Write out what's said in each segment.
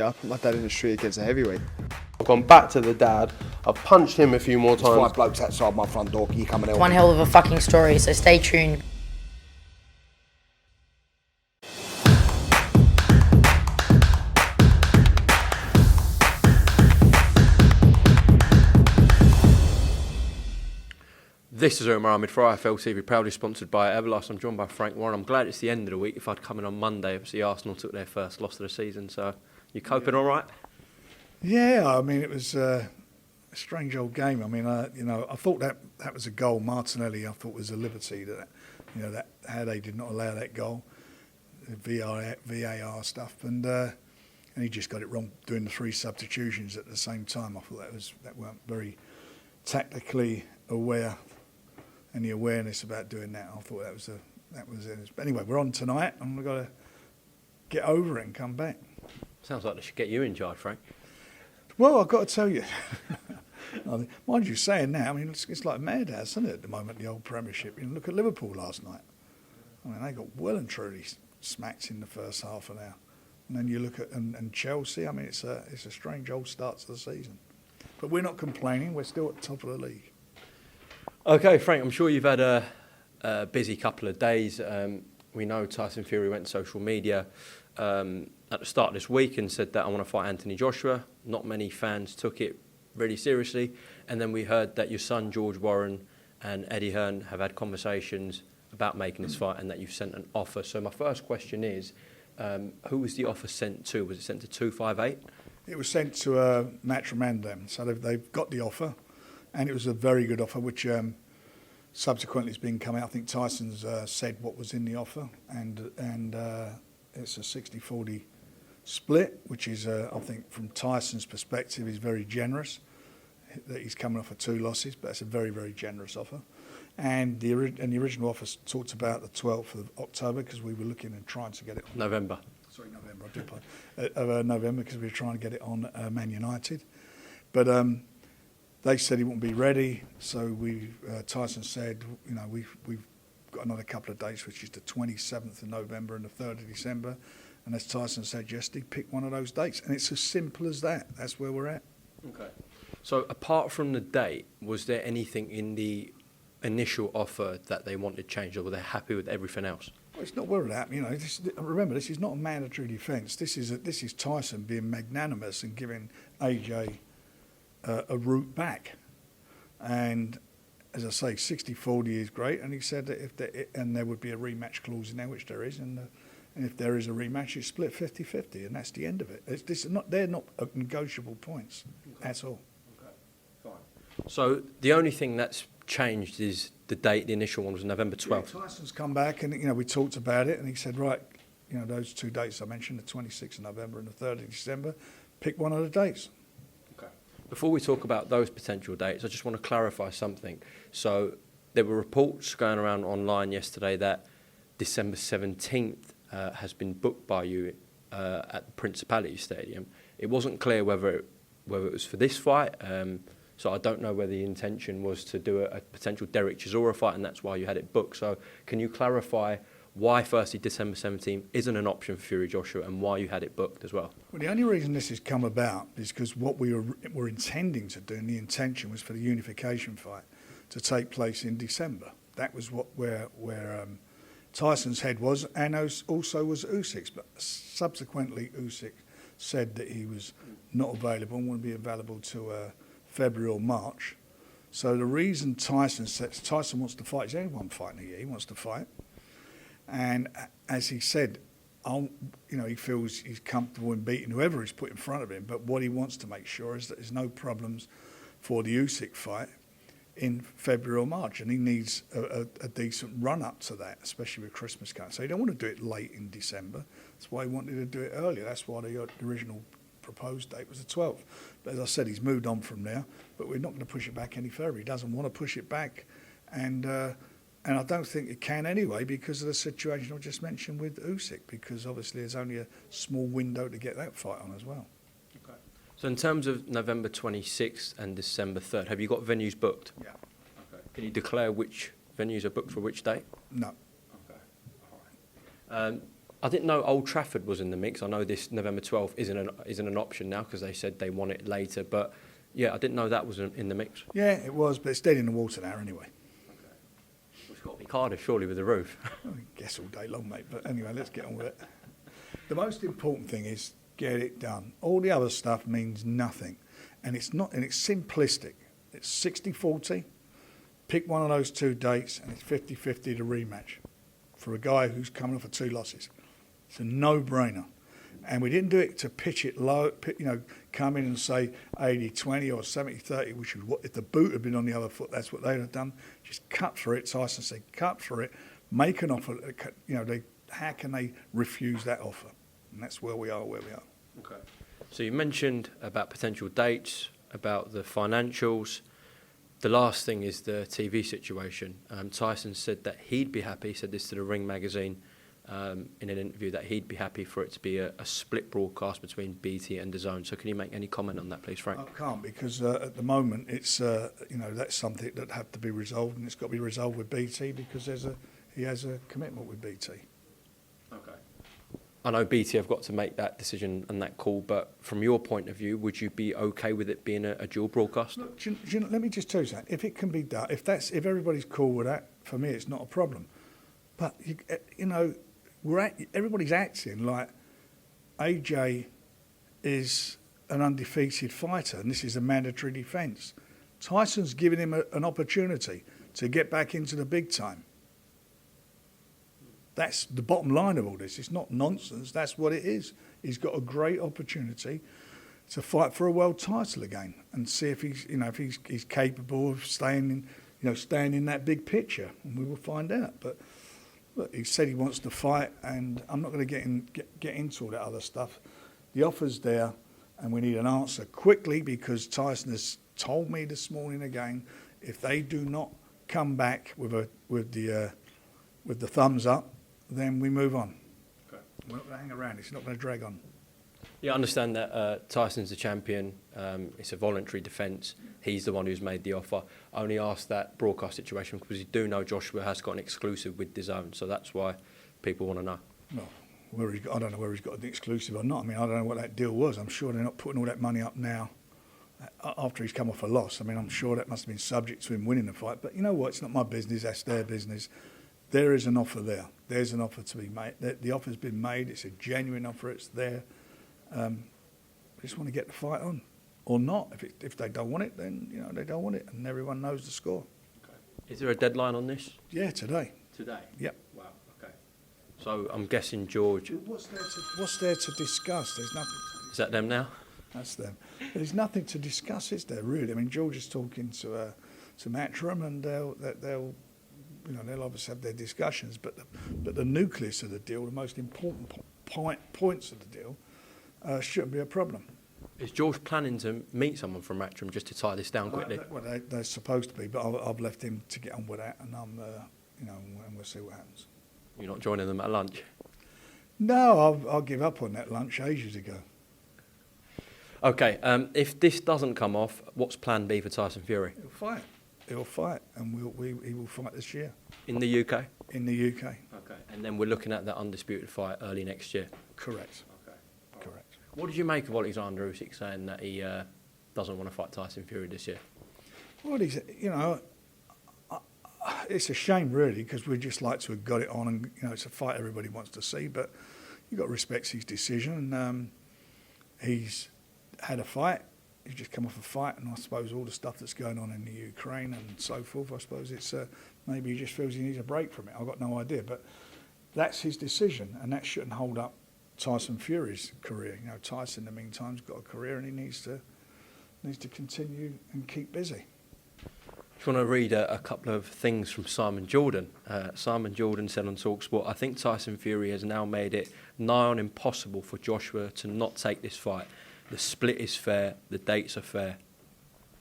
I put my dad in the street against a heavyweight. I've gone back to the dad. I've punched him a few more times. There's 5 blokes outside my front door. Can you come and help One me? hell of a fucking story, so stay tuned. This is Umar Ahmed for IFL TV, proudly sponsored by Everlast. I'm joined by Frank Warren. I'm glad it's the end of the week. If I'd come in on Monday, obviously Arsenal took their first loss of the season. So, you coping all right? Yeah, I mean, it was a strange old game. I mean, I thought that was a goal. Martinelli, I thought was a liberty that how they did not allow that goal, the VAR stuff, and he just got it wrong doing the 3 substitutions at the same time. I thought that weren't very tactically aware. Any awareness about doing that? I thought that was it. But anyway, we're on tonight, and we've got to get over it and come back. Sounds like they should get you in charge, Frank. Well, I've got to tell you, mind you saying that, I mean, it's like a madhouse, isn't it, at the moment, the old Premiership? Look at Liverpool last night. I mean, they got well and truly smacked in the first half an hour. And then you look at and Chelsea, I mean, it's a strange old start to the season. But we're not complaining, we're still at the top of the league. Okay, Frank, I'm sure you've had a busy couple of days. We know Tyson Fury went to social media at the start of this week and said that I want to fight Anthony Joshua. Not many fans took it really seriously. And then we heard that your son, George Warren, and Eddie Hearn have had conversations about making this fight and that you've sent an offer. So my first question is, who was the offer sent to? Was it sent to 258? It was sent to Matrimandem. So they've got the offer. And it was a very good offer, which subsequently has been coming out. I think Tyson's said what was in the offer, and it's a 60-40 split, which is, I think, from Tyson's perspective, is very generous. That he's coming off of 2 losses, but it's a very, very generous offer. And the original offer talked about the 12th of October because we were looking and trying to get it on November. Sorry, November. I do apologize. November because we were trying to get it on Man United, but. They said he wouldn't be ready, so Tyson said, we've got another couple of dates, which is the 27th of November and the 3rd of December. And as Tyson said yesterday, pick one of those dates. And it's as simple as that. That's where we're at. Okay. So apart from the date, was there anything in the initial offer that they wanted changed, or were they happy with everything else? Well, it's not where we're at. Remember, this is not a mandatory defence. This is Tyson being magnanimous and giving AJ a route back, and as I say, 60-40 is great. And he said that and there would be a rematch clause in there, which there is, and if there is a rematch, it's split 50-50, and that's the end of it. They're not negotiable points at all. Okay, fine. So the only thing that's changed is the date. The initial one was November 12th. Yeah, Tyson's come back, and we talked about it, and he said, right, those 2 dates I mentioned, the 26th of November and the 3rd of December, pick one of the dates. Before we talk about those potential dates, I just want to clarify something. So there were reports going around online yesterday that December 17th has been booked by you at the Principality Stadium. It wasn't clear whether it was for this fight, so I don't know whether the intention was to do a potential Derek Chisora fight, and that's why you had it booked. So can you clarify why, firstly, December 17th isn't an option for Fury Joshua, and why you had it booked as well? Well, the only reason this has come about is because what we were intending to do, and the intention was for the unification fight to take place in December. That was where Tyson's head was, and also was Usyk's. But subsequently, Usyk said that he was not available and wouldn't be available till February or March. So the reason Tyson wants to fight, he's only one fight in a year, he wants to fight. And as he said, he feels he's comfortable in beating whoever he's put in front of him. But what he wants to make sure is that there's no problems for the Usyk fight in February or March. And he needs a decent run up to that, especially with Christmas coming. So he don't want to do it late in December. That's why he wanted to do it earlier. That's why the original proposed date was the 12th. But as I said, he's moved on from there. But we're not going to push it back any further. He doesn't want to push it back. And I don't think it can anyway because of the situation I just mentioned with Usyk, because obviously there's only a small window to get that fight on as well. Okay. So in terms of November 26th and December 3rd, have you got venues booked? Yeah. Okay. Can you declare which venues are booked for which date? No. Okay. All right. I didn't know Old Trafford was in the mix. I know this November 12th isn't an option now because they said they want it later. But yeah, I didn't know that was in the mix. Yeah, it was, but it's dead in the water now anyway. It's got to be Cardiff, surely, with the roof. I guess all day long, mate. But anyway, let's get on with it. The most important thing is get it done. All the other stuff means nothing. And it's not, and it's simplistic. It's 60-40. Pick one of those two dates, and it's 50-50 to rematch for a guy who's coming off of 2 losses. It's a no-brainer. And we didn't do it to pitch it low, come in and say 80-20 or 70-30, which is what, if the boot had been on the other foot, that's what they'd have done. Just cut for it. Tyson said, cut for it, make an offer. How can they refuse that offer? And that's where we are. Okay. So you mentioned about potential dates, about the financials. The last thing is the TV situation. Tyson said that he'd be happy, said this to the Ring magazine in an interview, that he'd be happy for it to be a split broadcast between BT and DAZN. So can you make any comment on that, please, Frank? I can't, because at the moment it's that's something that have to be resolved, and it's got to be resolved with BT because he has a commitment with BT. Okay. I know BT have got to make that decision and that call, but from your point of view, would you be okay with it being a dual broadcast? Look, let me just tell you something. If it can be done, if everybody's cool with that, for me it's not a problem. But everybody's acting like AJ is an undefeated fighter, and this is a mandatory defence. Tyson's giving him an opportunity to get back into the big time. That's the bottom line of all this. It's not nonsense. That's what it is. He's got a great opportunity to fight for a world title again, and see if he's capable of staying in that big picture, and we will find out. But look, he said he wants to fight, and I'm not going to get into all that other stuff. The offer's there, and we need an answer quickly, because Tyson has told me this morning again, if they do not come back with the thumbs up, then we move on. Okay. We're not going to hang around. It's not going to drag on. Yeah, I understand that Tyson's the champion. It's a voluntary defence. He's the one who's made the offer. I only asked that broadcast situation because you do know Joshua has got an exclusive with DAZN, so that's why people want to know. Well, I don't know whether he's got an exclusive or not. I mean, I don't know what that deal was. I'm sure they're not putting all that money up now after he's come off a loss. I mean, I'm sure that must have been subject to him winning the fight. But you know what? It's not my business. That's their business. There is an offer there. There's an offer to be made. The offer's been made. It's a genuine offer. It's there. I just want to get the fight on, or not. If they don't want it, then they don't want it, and everyone knows the score. Okay. Is there a deadline on this? Yeah, today. Today? Yep. Wow. Okay. So I'm guessing George. What's there to discuss? There's nothing. Is that them now? That's them. There's nothing to discuss, is there? Really? I mean, George is talking to Matchroom, and they'll obviously have their discussions, but the nucleus of the deal, the most important points of the deal, shouldn't be a problem. Is George planning to meet someone from Matchroom just to tie this down quickly? Well, they're supposed to be, but I've left him to get on with that, and and we'll see what happens. You're not joining them at lunch? No, I'll give up on that lunch ages ago. Okay, if this doesn't come off, what's plan B for Tyson Fury? He'll fight, and he will fight this year. In the UK? In the UK. Okay, and then we're looking at that undisputed fight early next year? Correct. Okay. Correct. What did you make of Alexander Usyk saying that he doesn't want to fight Tyson Fury this year? Well, it's a shame, really, because we'd just like to have got it on, and it's a fight everybody wants to see, but you've got to respect his decision. He's had a fight. He's just come off a fight, and I suppose all the stuff that's going on in the Ukraine and so forth, I suppose it's maybe he just feels he needs a break from it. I've got no idea, but that's his decision, and that shouldn't hold up Tyson Fury's career. Tyson, in the meantime, has got a career, and he needs to continue and keep busy. I just want to read a couple of things from Simon Jordan. Simon Jordan said on TalkSport, "I think Tyson Fury has now made it nigh on impossible for Joshua to not take this fight. The split is fair, the dates are fair."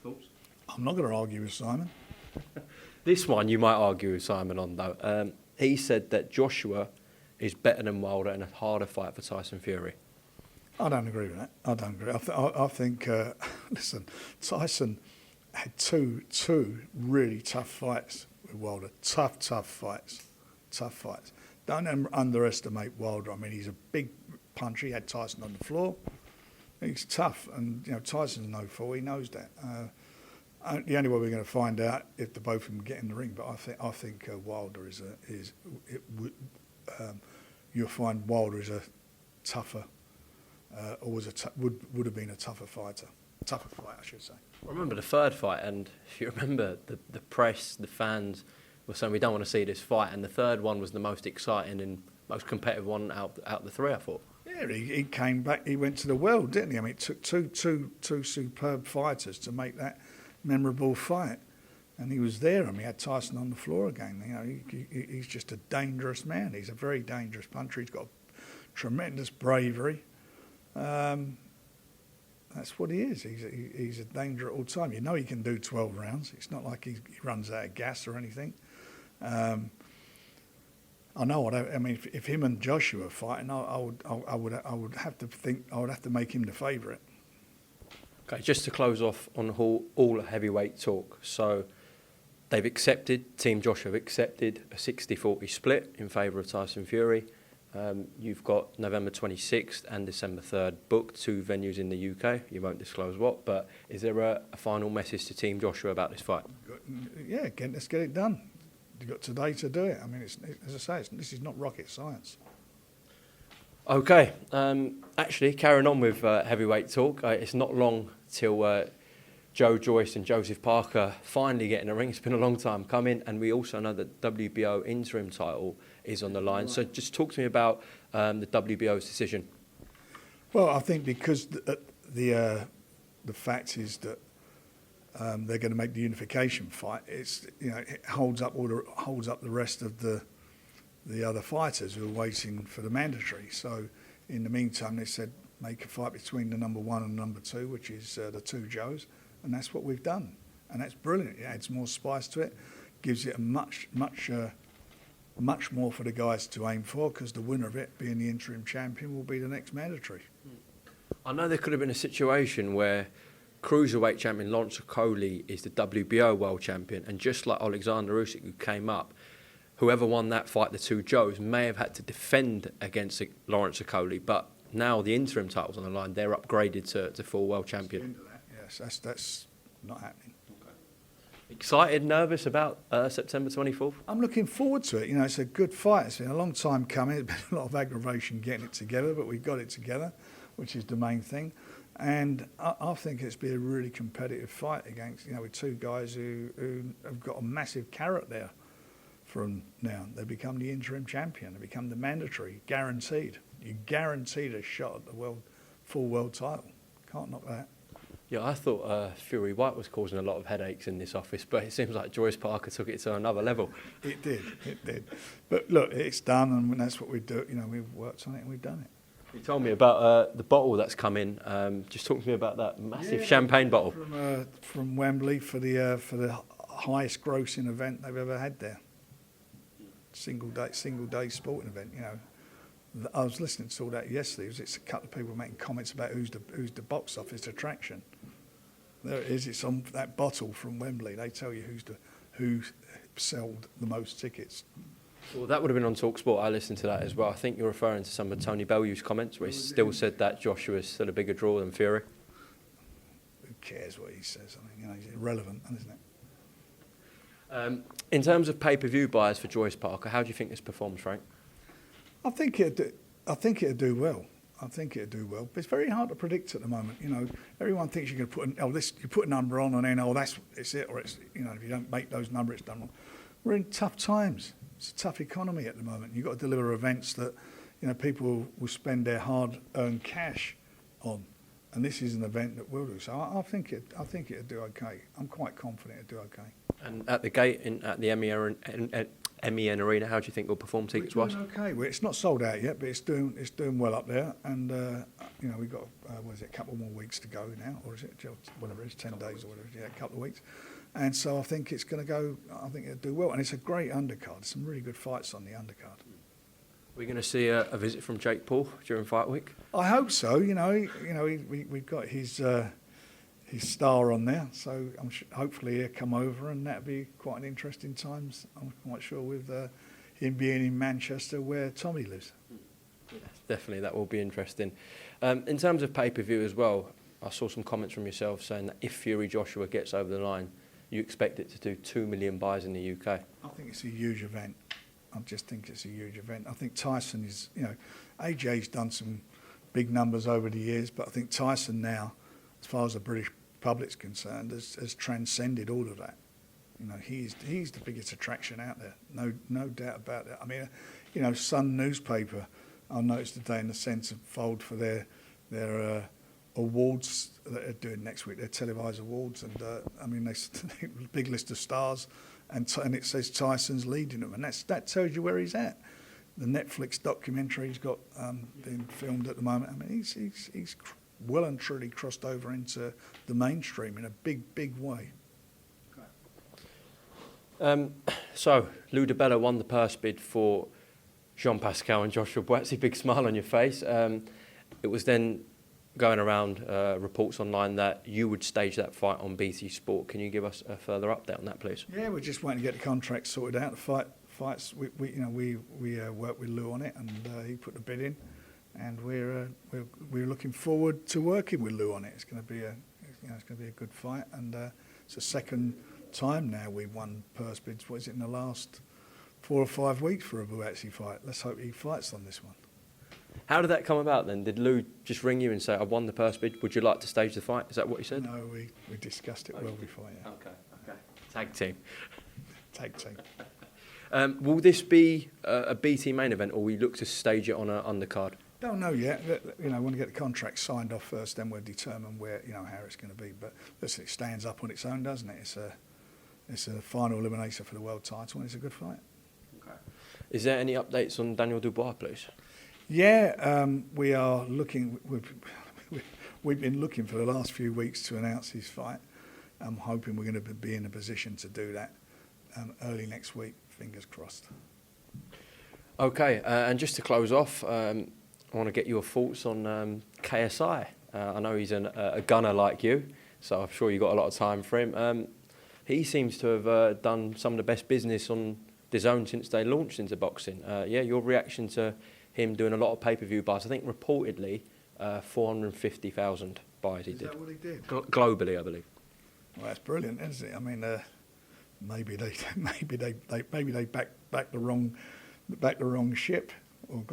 Thoughts? I'm not going to argue with Simon. This one you might argue with Simon on, though. He said that Joshua is better than Wilder and a harder fight for Tyson Fury. I don't agree with that. I don't agree. I think, listen, Tyson had two really tough fights with Wilder. Tough fights. don't underestimate Wilder. I mean, he's a big puncher. He had Tyson on the floor. He's tough, and Tyson's no fool. He knows that. The only way we're going to find out if the both of them get in the ring. But I think Wilder you'll find Wilder is a tougher, would have been a tougher fight, I should say. I remember the third fight, and if you remember, the press, the fans were saying we don't want to see this fight, and the third one was the most exciting and most competitive one out the three, I thought. Yeah, he came back. He went to the world, didn't he? I mean, it took two superb fighters to make that memorable fight, and he was there. I mean, he had Tyson on the floor again. He's just a dangerous man. He's a very dangerous puncher. He's got tremendous bravery. That's what he is. He's a danger at all time. He can do 12 rounds. It's not like he runs out of gas or anything. I know. If him and Joshua were fighting, I would have to think I would have to make him the favourite. Okay, just to close off on all heavyweight talk. So they've accepted, Team Joshua have accepted a 60-40 split in favour of Tyson Fury. You've got November 26th and December 3rd booked, 2 venues in the UK. You won't disclose what, but is there a final message to Team Joshua about this fight? Yeah, let's get it done. You've got today to do it. I mean, as I say, this is not rocket science. Okay, actually, carrying on with heavyweight talk, it's not long till Joe Joyce and Joseph Parker finally get in the ring. It's been a long time coming, and we also know that WBO interim title is on the line. So just talk to me about the WBO's decision. Well, I think because the fact is that they're going to make the unification fight. It holds up the rest of the other fighters who are waiting for the mandatory. So in the meantime, they said make a fight between the number 1 and number 2, which is the 2 Joes, and that's what we've done. And that's brilliant. It adds more spice to it, gives it a much more for the guys to aim for, because the winner of it, being the interim champion, will be the next mandatory. I know there could have been a situation where cruiserweight champion Lawrence Okoli is the WBO world champion, and just like Alexander Usyk, who came up, whoever won that fight, the 2 Joes, may have had to defend against Lawrence Okoli, but now the interim title's on the line, they're upgraded to full world champion. Yes, that's not happening. Okay. Excited, nervous about September 24th? I'm looking forward to it. It's a good fight. It's been a long time coming. It's been a lot of aggravation getting it together, but we got it together, which is the main thing. And I think it's been a really competitive fight against, with 2 guys who have got a massive carrot there from now. They become the interim champion. They become the mandatory, guaranteed. You're guaranteed a shot at the full world title. Can't knock that. Yeah, I thought Fury White was causing a lot of headaches in this office, but it seems like Joyce Parker took it to another level. It did. But look, it's done, and that's what we do. We've worked on it and we've done it. You told me about the bottle that's come in. Just talk to me about that massive champagne bottle. From Wembley for the highest grossing event they've ever had there. Single day sporting event. I was listening to all that yesterday. It's a couple of people making comments about who's the box office attraction. There it is. It's on that bottle from Wembley. They tell you who sold the most tickets. Well, that would have been on TalkSport. I listened to that as well. I think you're referring to some of Tony Bellew's comments, where he still said that Joshua's still a bigger draw than Fury. Who cares what he says? He's irrelevant, isn't it? In terms of pay-per-view buyers for Joyce Parker, how do you think this performs, Frank? I think it'll do well. But it's very hard to predict at the moment. Everyone thinks you can you put a number on, and then it's it, or it's if you don't make those numbers, it's done wrong. We're in tough times. It's a tough economy at the moment. You've got to deliver events that people will spend their hard-earned cash on, and this is an event that will do. So I think it'll do okay. I'm quite confident it'll do okay. And at the gate at the MEN Arena, how do you think it'll perform tickets-wise? Okay, well, it's not sold out yet, but it's doing well up there, and we've got a couple more weeks to go now, or is it whatever it is, 10 days or whatever? Yeah, a couple of weeks. And so I think it's going to go. I think it'll do well, and it's a great undercard. Some really good fights on the undercard. We're going to see a visit from Jake Paul during fight week. I hope so. We've got his star on there, so hopefully he'll come over, and that'll be quite an interesting times. I'm quite sure with him being in Manchester where Tommy lives. Definitely, that will be interesting. In terms of pay-per-view as well, I saw some comments from yourself saying that if Fury Joshua gets over the line, you expect it to do 2 million buys in the UK. I think it's a huge event. I just think it's a huge event. I think Tyson is, AJ's done some big numbers over the years, but I think Tyson now, as far as the British public's concerned, has transcended all of that. He's the biggest attraction out there, no doubt about that. I mean, Sun newspaper, I noticed today in the centrefold for their awards that they're doing next week, their televised awards, and I mean, they big list of stars, and it says Tyson's leading them, and that tells you where he's at. The Netflix documentary he's got being filmed at the moment. I mean, he's well and truly crossed over into the mainstream in a big way. So, Lou DiBella won the purse bid for Jean Pascal and Joshua Buatsi. Big smile on your face. It was then going around reports online that you would stage that fight on BT Sport. Can you give us a further update on that, please? Yeah, we're just waiting to get the contract sorted out. The fights, we worked with Lou on it, and he put the bid in, and we're looking forward to working with Lou on it. It's going to be a good fight, and it's the second time now we've won purse bids. What is it, in the last 4 or 5 weeks for a Buatsi fight? Let's hope he fights on this one. How did that come about then? Did Lou just ring you and say, I won the purse bid, would you like to stage the fight? Is that what he said? No, we discussed it well before, yeah. Okay. Tag team. Tag team. Will this be a BT main event, or will you look to stage it on an undercard? Don't know yet. Want to get the contract signed off first, then we'll determine where, how it's going to be. But listen, it stands up on its own, doesn't it? It's a final eliminator for the world title, and it's a good fight. Okay. Is there any updates on Daniel Dubois, please? Yeah, we are looking. We've been looking for the last few weeks to announce his fight. I'm hoping we're going to be in a position to do that early next week. Fingers crossed. Okay, and just to close off, I want to get your thoughts on KSI. I know he's a gunner like you, so I'm sure you've got a lot of time for him. He seems to have done some of the best business on DAZN since they launched into boxing. Your reaction to him doing a lot of pay-per-view buys? I think reportedly 450,000 buys he did. Is that what he did? Globally, I believe. Well, that's brilliant, isn't it? I mean, maybe they backed the wrong ship, or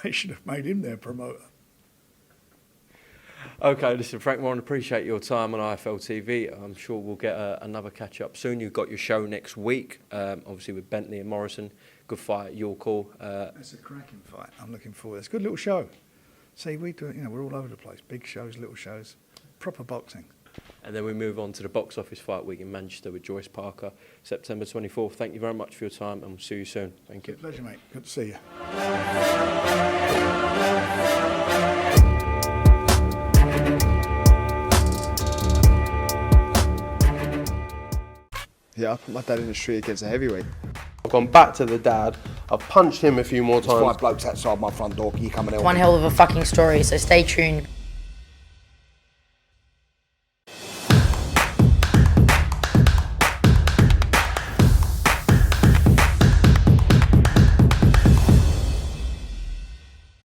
they should have made him their promoter. Okay, listen, Frank Warren, appreciate your time on IFL TV. I'm sure we'll get another catch-up soon. You've got your show next week, obviously with Bentley and Morrison. Good fight, your call. It's a cracking fight. I'm looking forward. It's a good little show. See, we do. We're all over the place. Big shows, little shows, proper boxing. And then we move on to the box office fight week in Manchester with Joyce Parker, September 24th. Thank you very much for your time, and we'll see you soon. Thank you. Pleasure, mate. Good to see you. Yeah, I put my dad in the street against a heavyweight. I've gone back to the dad. I've punched him a few more There's times. 5 blokes outside my front door. Can you come and help One me? hell of a fucking story, so stay tuned.